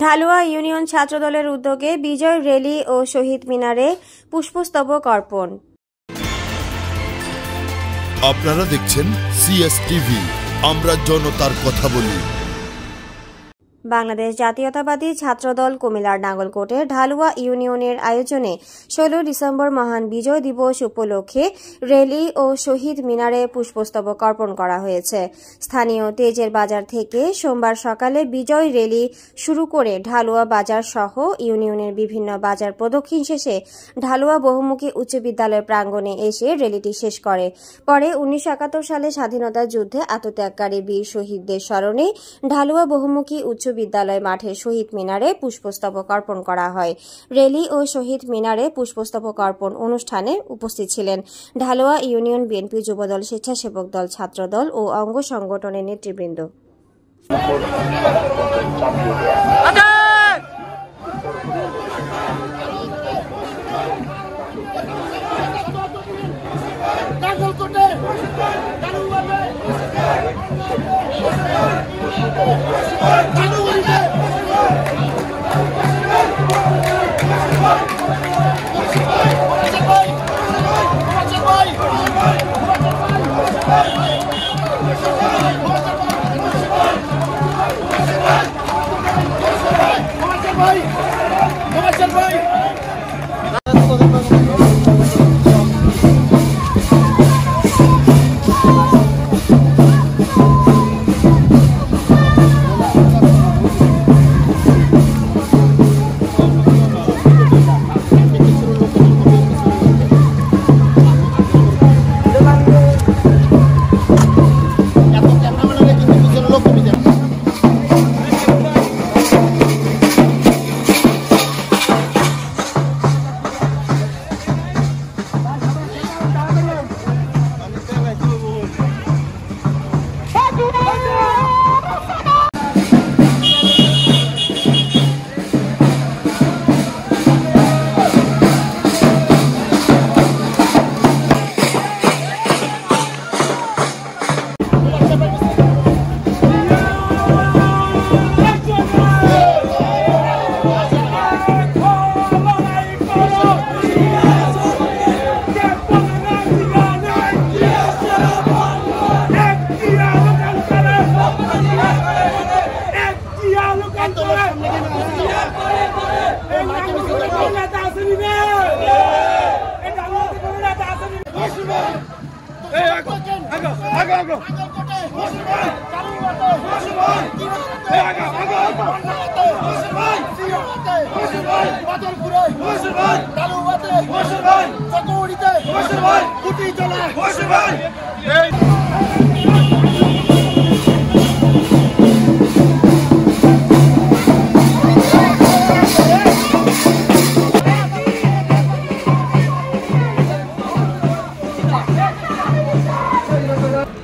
Dhalua union ছাত্রদলের উদ্যোগে বিজয় rally ও শহীদ মিনারে পুষ্পস্তবক অর্পণ। আপনারা দেখছেন সিএসটিভি, আমরা জনতার কথা বলি। বাংলাদেশ জাতীয়তাবাদী ছাত্রদল কুমিল্লার নাঙ্গলকোটে ঢালুয়া ইউনিয়নের আয়োজনে 16 ডিসেম্বর মহান বিজয় দিবস উপলক্ষে র্যালি ও শহীদ মিনারে পুষ্পস্তবক অর্পণ করা হয়েছে। স্থানীয় তেজের বাজার থেকে সোমবার সকালে বিজয় র্যালি শুরু করে ঢালুয়া বাজার সহ ইউনিয়নের বিভিন্ন বাজার প্রদক্ষিণ শেষে ঢালুয়া বহুমুখী উচ্চ বিদ্যালয় প্রাঙ্গণে এসে র্যালিটি শেষ করে। পরে 1971 সালে স্বাধীনতা যুদ্ধে আত্মত্যাগকারী বীর শহীদদের স্মরণে ঢালুয়া বহুমুখী উচ্চ বিদ্যালয় মাঠে শহীদ মিনারে পুষ্পস্তবক অর্পণ করা হয়। র্যালি ও শহীদ মিনারে পুষ্পস্তবক অর্পণ অনুষ্ঠানে উপস্থিত ছিলেন ঢালুয়া ইউনিয়ন বিএনপি যুবদল, স্বেচ্ছাসেবক দল, ছাত্রদল ও অঙ্গ সংগঠনের নেতৃবৃন্দ।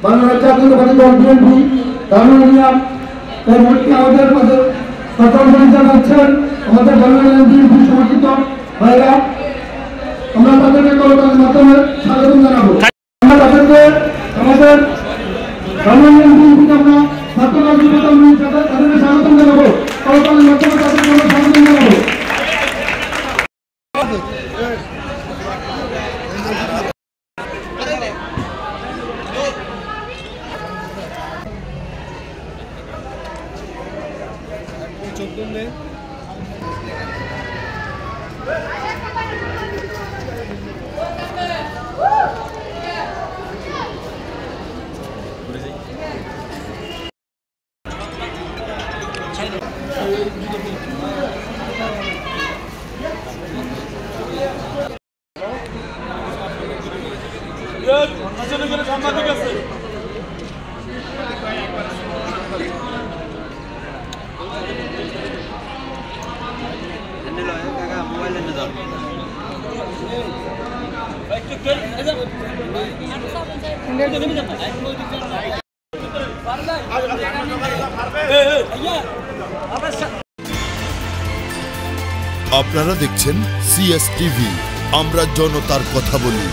বাংলাদেশ জাতীয়তাবাদী দল বিএনপি ঢালুয়া তার ভোটকে আমাদের মধ্যে প্রথম জানাচ্ছেন আমাদের ঢালুয়া বিএনপি সমর্থিত ভাইরা। আমরা তাদেরকে কলকাতার মাধ্যমে স্বাগত জানাবো। আমরা তাদেরকে আমাদের ঢালুয়া বিএনপিকে আমরা ছাত্রদল যুবদল তাদেরকে স্বাগত জানাবো। কলকাতার মাধ্যমে তাদেরকে আমরা স্বাগত জানাবো। আপনারা দেখছেন সিএসটিভি, আমরা জনতার কথা বলি।